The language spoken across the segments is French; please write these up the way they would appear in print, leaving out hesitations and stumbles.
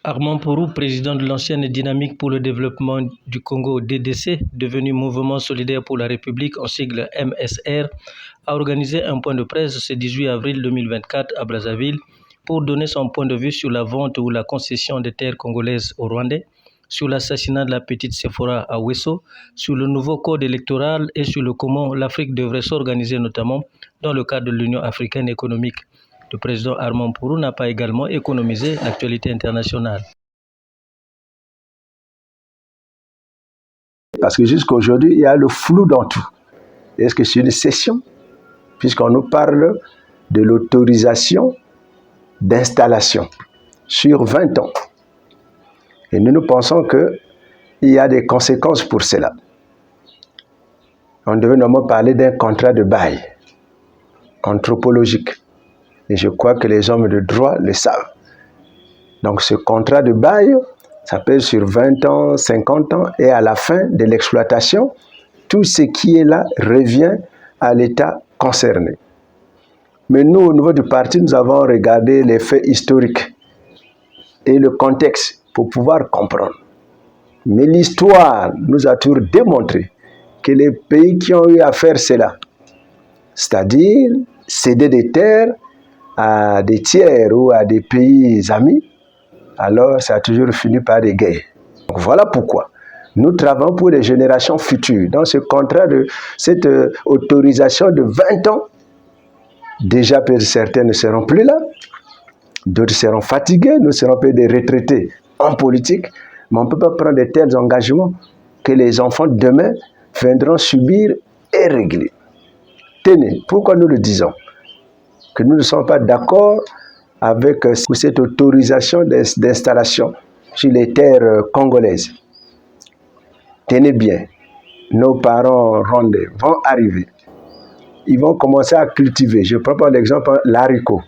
Armand Pourou, président de l'ancienne Dynamique pour le développement du Congo DDC, devenu Mouvement solidaire pour la République en sigle MSR, a organisé un point de presse ce 18 avril 2024 à Brazzaville pour donner son point de vue sur la vente ou la concession des terres congolaises aux Rwandais, sur l'assassinat de la petite Sephora à Wesso, sur le nouveau code électoral et sur le comment l'Afrique devrait s'organiser notamment dans le cadre de l'Union africaine économique. Le président Armand Pourou n'a pas également économisé l'actualité internationale. Parce que jusqu'à aujourd'hui, il y a le flou dans tout. Est-ce que c'est une cession? Puisqu'on nous parle de l'autorisation d'installation sur 20 ans. Et nous pensons qu'il y a des conséquences pour cela. On devait normalement parler d'un contrat de bail anthropologique. Et je crois que les hommes de droit le savent. Donc ce contrat de bail, ça peut être sur 20 ans, 50 ans, et à la fin de l'exploitation, tout ce qui est là revient à l'État concerné. Mais nous, au niveau du parti, nous avons regardé les faits historiques et le contexte pour pouvoir comprendre. Mais l'histoire nous a toujours démontré que les pays qui ont eu à faire cela, c'est-à-dire céder des terres à des tiers ou à des pays amis, alors ça a toujours fini par des guerres. Donc voilà pourquoi nous travaillons pour les générations futures. Dans ce contrat de cette autorisation de 20 ans, déjà certains ne seront plus là, d'autres seront fatigués, nous serons peut-être des retraités en politique, mais on ne peut pas prendre de tels engagements que les enfants de demain viendront subir et régler. Tenez, pourquoi nous le disons? Que nous ne sommes pas d'accord avec cette autorisation d'installation sur les terres congolaises. Tenez bien, nos parents rwandais vont arriver. Ils vont commencer à cultiver. Je prends par l'exemple l'haricot.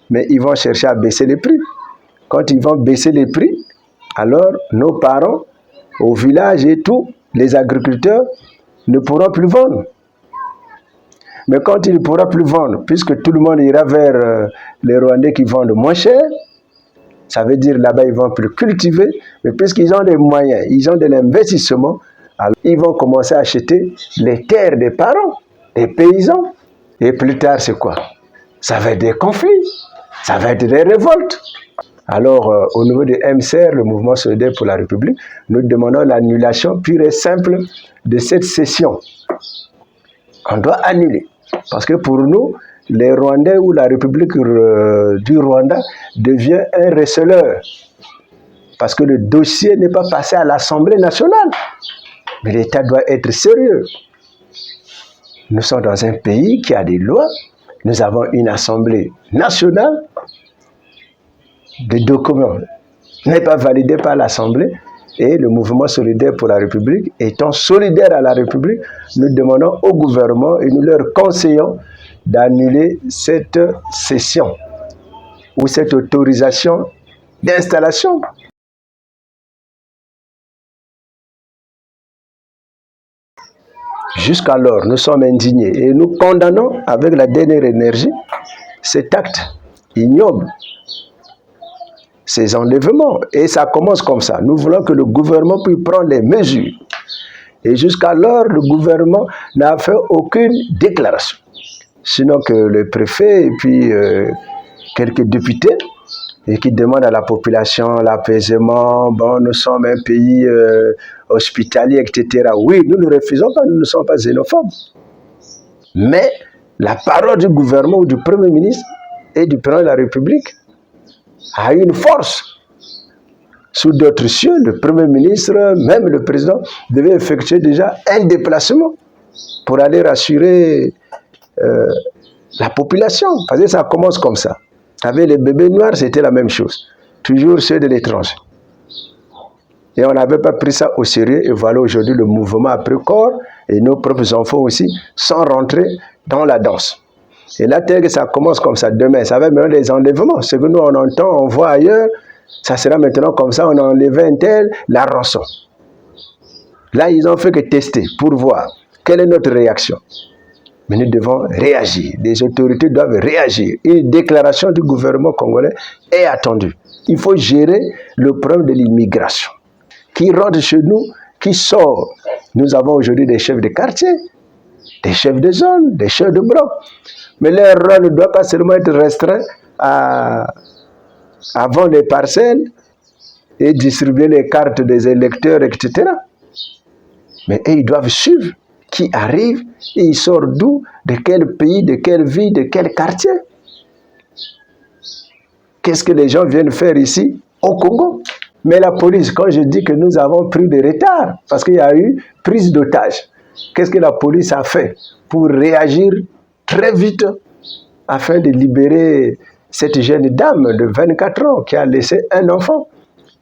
Mais ils vont chercher à baisser les prix. Quand ils vont baisser les prix, alors nos parents, au village et tout, les agriculteurs ne pourront plus vendre. Mais quand il ne pourra plus vendre, puisque tout le monde ira vers les Rwandais qui vendent moins cher, ça veut dire là-bas ils vont plus cultiver, mais puisqu'ils ont des moyens, ils ont de l'investissement, alors ils vont commencer à acheter les terres des parents, des paysans. Et plus tard, c'est quoi? Ça va être des conflits, ça va être des révoltes. Alors, au niveau du MCR, le Mouvement solidaire pour la République, nous demandons l'annulation pure et simple de cette cession. On doit annuler. Parce que pour nous, les Rwandais ou la République du Rwanda devient un receleur. Parce que le dossier n'est pas passé à l'Assemblée nationale. Mais l'État doit être sérieux. Nous sommes dans un pays qui a des lois. Nous avons une Assemblée nationale. Le document n'est pas validé par l'Assemblée. Et le Mouvement solidaire pour la République, étant solidaire à la République, nous demandons au gouvernement et nous leur conseillons d'annuler cette cession ou cette autorisation d'installation. Jusqu'alors, nous sommes indignés et nous condamnons avec la dernière énergie cet acte ignoble, ces enlèvements. Et ça commence comme ça. Nous voulons que le gouvernement puisse prendre les mesures. Et jusqu'alors, le gouvernement n'a fait aucune déclaration. Sinon que le préfet et puis quelques députés et qui demandent à la population l'apaisement. Bon, nous sommes un pays hospitalier, etc. Oui, nous ne refusons pas, nous ne sommes pas xénophobes. Mais la parole du gouvernement ou du Premier ministre et du Président de la République a une force. Sous d'autres cieux, le Premier ministre, même le Président, devait effectuer déjà un déplacement pour aller rassurer la population. Parce que ça commence comme ça. Avec les bébés noirs, c'était la même chose. Toujours ceux de l'étranger. Et on n'avait pas pris ça au sérieux. Et voilà, aujourd'hui, le mouvement a pris corps. Et nos propres enfants aussi sont rentrés dans la danse. Et là, tel que ça commence comme ça, demain, ça va être maintenant des enlèvements. Ce que nous, on entend, on voit ailleurs, ça sera maintenant comme ça, on a enlevé un tel, la rançon. Là, ils ont fait que tester pour voir quelle est notre réaction. Mais nous devons réagir. Les autorités doivent réagir. Une déclaration du gouvernement congolais est attendue. Il faut gérer le problème de l'immigration. Qui rentre chez nous, qui sort. Nous avons aujourd'hui des chefs de quartier, des chefs de zone, des chefs de bloc. Mais leur rôle ne doit pas seulement être restreint à vendre les parcelles et distribuer les cartes des électeurs, etc. Mais ils doivent suivre qui arrive et il sort d'où, de quel pays, de quelle ville, de quel quartier. Qu'est-ce que les gens viennent faire ici au Congo? Mais la police, quand je dis que nous avons pris de retard, parce qu'il y a eu prise d'otages, qu'est-ce que la police a fait pour réagir très vite afin de libérer cette jeune dame de 24 ans qui a laissé un enfant?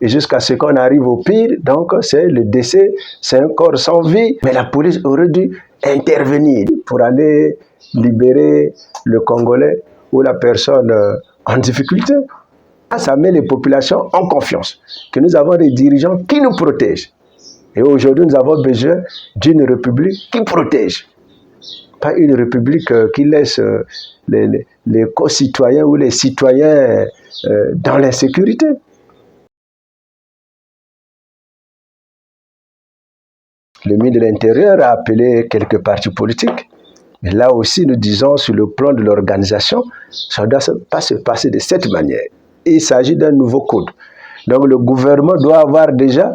Et jusqu'à ce qu'on arrive au pire, donc c'est le décès, c'est un corps sans vie. Mais la police aurait dû intervenir pour aller libérer le Congolais ou la personne en difficulté. Ça met les populations en confiance, que nous avons des dirigeants qui nous protègent. Et aujourd'hui, nous avons besoin d'une république qui protège. Pas une république qui laisse les co-citoyens ou les citoyens dans l'insécurité. Le ministre de l'Intérieur a appelé quelques partis politiques. Mais là aussi, nous disons, sur le plan de l'organisation, ça ne doit pas se passer de cette manière. Il s'agit d'un nouveau code. Donc le gouvernement doit avoir déjà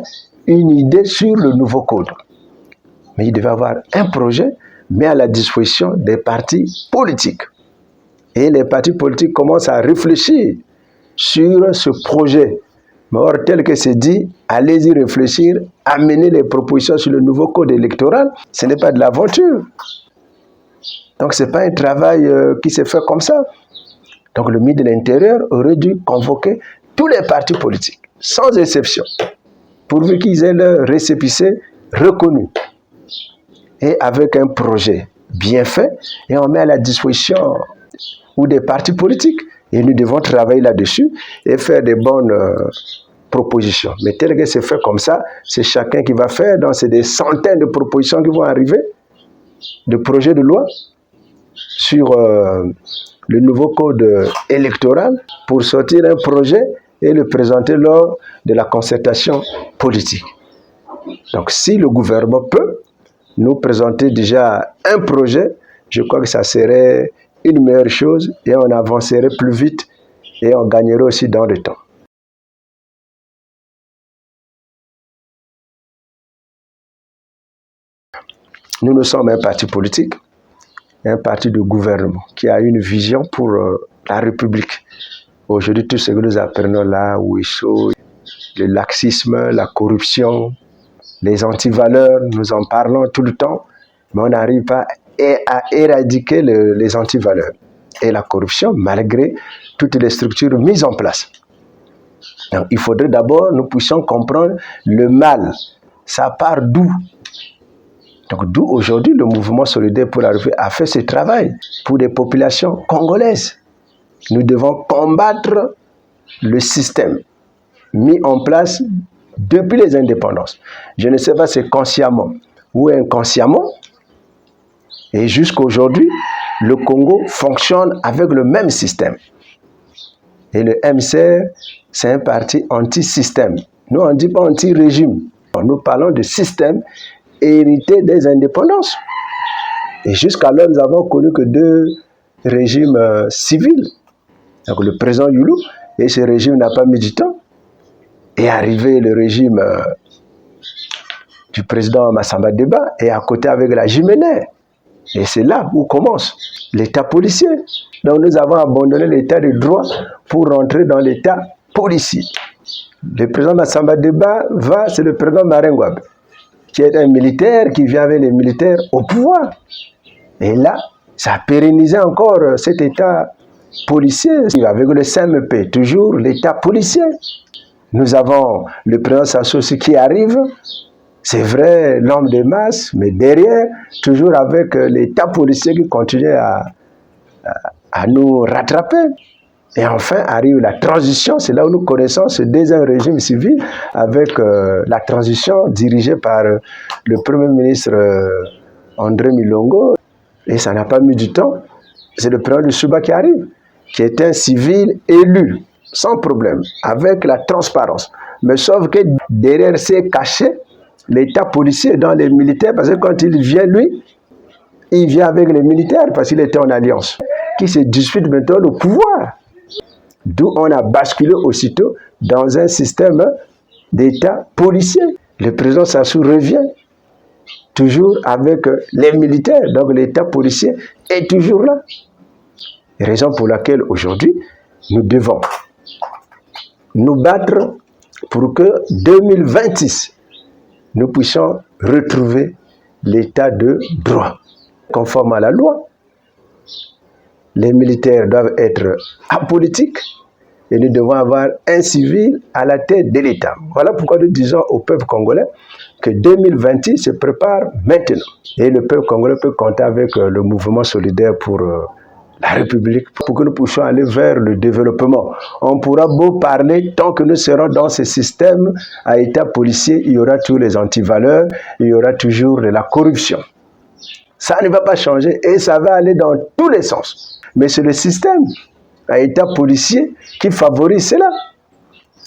une idée sur le nouveau code. Mais il devait avoir un projet mis à la disposition des partis politiques. Et les partis politiques commencent à réfléchir sur ce projet. Mais or, tel que c'est dit, allez-y réfléchir, amener les propositions sur le nouveau code électoral, ce n'est pas de l'aventure. Donc, ce n'est pas un travail qui se fait comme ça. Donc, le ministre de l'Intérieur aurait dû convoquer tous les partis politiques, sans exception, pourvu qu'ils aient leur récépissé reconnu. Et avec un projet bien fait, et on met à la disposition ou des partis politiques. Et nous devons travailler là-dessus et faire des bonnes propositions. Mais tel que c'est fait comme ça, c'est chacun qui va faire. Donc, c'est des centaines de propositions qui vont arriver, de projets de loi sur le nouveau code électoral pour sortir un projet et le présenter lors de la concertation politique. Donc, si le gouvernement peut nous présenter déjà un projet, je crois que ça serait une meilleure chose et on avancerait plus vite et on gagnerait aussi dans le temps. Nous sommes un parti politique, un parti de gouvernement qui a une vision pour la République. Aujourd'hui, tout ce que nous apprenons là, Ouisso, le laxisme, la corruption, les antivaleurs, nous en parlons tout le temps, mais on n'arrive pas à éradiquer les antivaleurs et la corruption malgré toutes les structures mises en place. Donc, il faudrait d'abord nous puissions comprendre le mal. Ça part d'où? Donc, d'où aujourd'hui le mouvement solidaire pour la République a fait ce travail pour les populations congolaises. Nous devons combattre le système mis en place depuis les indépendances. Je ne sais pas si c'est consciemment ou inconsciemment. Et jusqu'à aujourd'hui, le Congo fonctionne avec le même système. Et le MCR, c'est un parti anti-système. Nous, on ne dit pas anti-régime. Nous parlons de système hérité des indépendances. Et jusqu'alors, nous avons connu que deux régimes civils. Donc le président Youlou, et ce régime n'a pas mis du temps. Est arrivé le régime du président Massamba Deba, et à côté avec la Jiménez. Et c'est là où commence l'État policier. Donc nous avons abandonné l'État de droit pour rentrer dans l'État policier. Le président Massamba Deba c'est le président Marengouab, qui est un militaire qui vient avec les militaires au pouvoir. Et là, ça a pérennisé encore cet État policier, avec le CMP, toujours l'État policier. Nous avons le président Sassou Nguesso qui arrive, c'est vrai, l'homme de masse, mais derrière, toujours avec l'État policier qui continue à nous rattraper. Et enfin arrive la transition, c'est là où nous connaissons ce deuxième régime civil avec la transition dirigée par le Premier ministre André Milongo. Et ça n'a pas mis du temps. C'est le président de Souba qui arrive, qui est un civil élu, sans problème, avec la transparence. Mais sauf que derrière c'est caché l'état policier dans les militaires, parce que quand il vient, lui, il vient avec les militaires, parce qu'il était en alliance, qui se disputent maintenant le pouvoir. D'où on a basculé aussitôt dans un système d'état policier. Le président Sassou revient toujours avec les militaires, donc l'état policier est toujours là. Raison pour laquelle aujourd'hui, nous devons nous battre pour que 2026, nous puissions retrouver l'état de droit, conforme à la loi. Les militaires doivent être apolitiques et nous devons avoir un civil à la tête de l'État. Voilà pourquoi nous disons au peuple congolais que 2026 se prépare maintenant. Et le peuple congolais peut compter avec le mouvement solidaire pour la République, pour que nous puissions aller vers le développement. On pourra beau parler, tant que nous serons dans ce système à état policier, il y aura tous les antivaleurs, il y aura toujours de la corruption. Ça ne va pas changer et ça va aller dans tous les sens. Mais c'est le système à état policier qui favorise cela.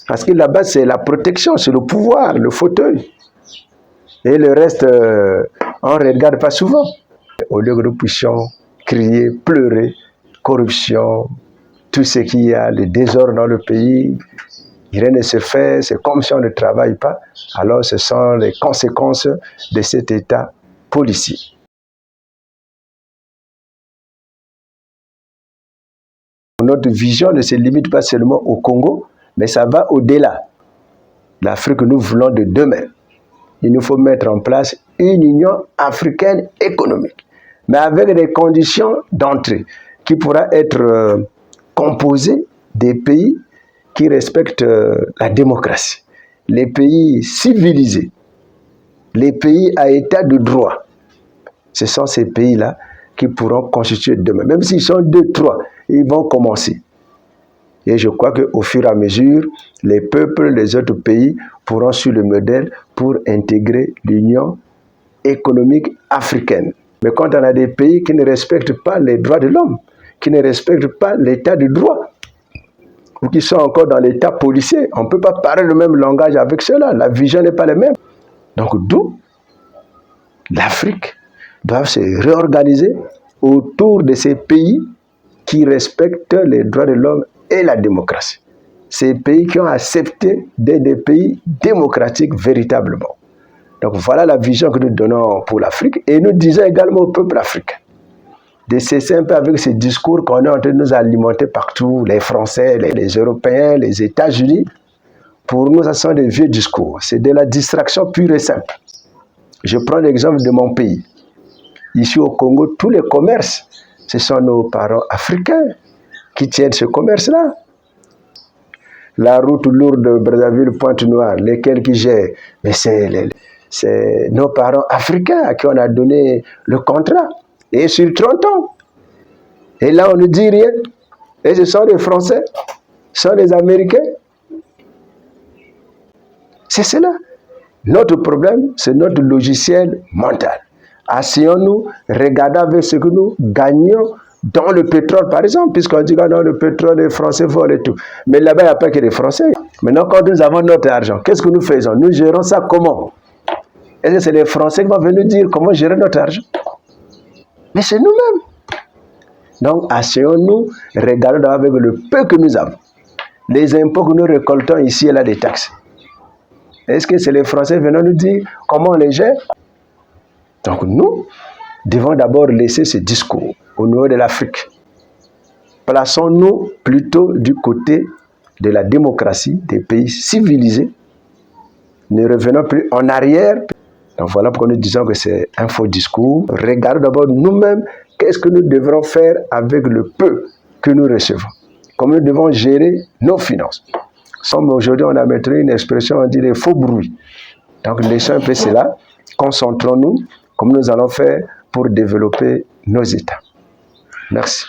Parce que là-bas, c'est la protection, c'est le pouvoir, le fauteuil. Et le reste, on ne regarde pas souvent. Au lieu que nous puissions crier, pleurer, corruption, tout ce qu'il y a, le désordre dans le pays, rien ne se fait, c'est comme si on ne travaille pas. Alors ce sont les conséquences de cet état policier. Notre vision ne se limite pas seulement au Congo, mais ça va au-delà. L'Afrique que nous voulons de demain. Il nous faut mettre en place une union africaine économique, mais avec des conditions d'entrée qui pourra être composée des pays qui respectent la démocratie, les pays civilisés, les pays à état de droit. Ce sont ces pays-là qui pourront constituer demain. Même s'ils sont 2, 3, ils vont commencer. Et je crois qu'au fur et à mesure, les peuples, les autres pays pourront suivre le modèle pour intégrer l'Union économique africaine. Mais quand on a des pays qui ne respectent pas les droits de l'homme, qui ne respectent pas l'état de droit, ou qui sont encore dans l'état policier, on ne peut pas parler le même langage avec ceux-là. La vision n'est pas la même. Donc d'où l'Afrique doit se réorganiser autour de ces pays qui respectent les droits de l'homme et la démocratie. Ces pays qui ont accepté d'être des pays démocratiques véritablement. Donc voilà la vision que nous donnons pour l'Afrique et nous disons également au peuple africain de cesser un peu avec ces discours qu'on est en train de nous alimenter partout, les Français, les Européens, les États-Unis. Pour nous, ce sont des vieux discours. C'est de la distraction pure et simple. Je prends l'exemple de mon pays. Ici au Congo, tous les commerces, ce sont nos parents africains qui tiennent ce commerce-là. La route lourde Brazzaville-Pointe-Noire, lesquels qui gèrent, mais c'est nos parents africains à qui on a donné le contrat. Et sur 30 ans. Et là, on ne dit rien. Et ce sont les Français, ce sont les Américains. C'est cela. Notre problème, c'est notre logiciel mental. Asseyons-nous, regardons avec ce que nous gagnons dans le pétrole, par exemple, puisqu'on dit que dans le pétrole, les Français volent et tout. Mais là-bas, il n'y a pas que les Français. Maintenant, quand nous avons notre argent, qu'est-ce que nous faisons? Nous gérons ça comment? Est-ce que c'est les Français qui vont venir dire comment gérer notre argent? Mais c'est nous-mêmes. Donc, asseyons-nous, regardons avec le peu que nous avons. Les impôts que nous récoltons ici et là, des taxes. Est-ce que c'est les Français venant nous dire comment on les gère? Donc, nous devons d'abord laisser ce discours au niveau de l'Afrique. Plaçons-nous plutôt du côté de la démocratie, des pays civilisés. Ne revenons plus en arrière. Donc voilà pourquoi nous disons que c'est un faux discours. Regardons d'abord nous-mêmes qu'est-ce que nous devrons faire avec le peu que nous recevons. Comment nous devons gérer nos finances. Aujourd'hui, on a maintenant une expression, on dit les faux bruits. Donc laissons un peu cela. Concentrons-nous comme nous allons faire pour développer nos États. Merci.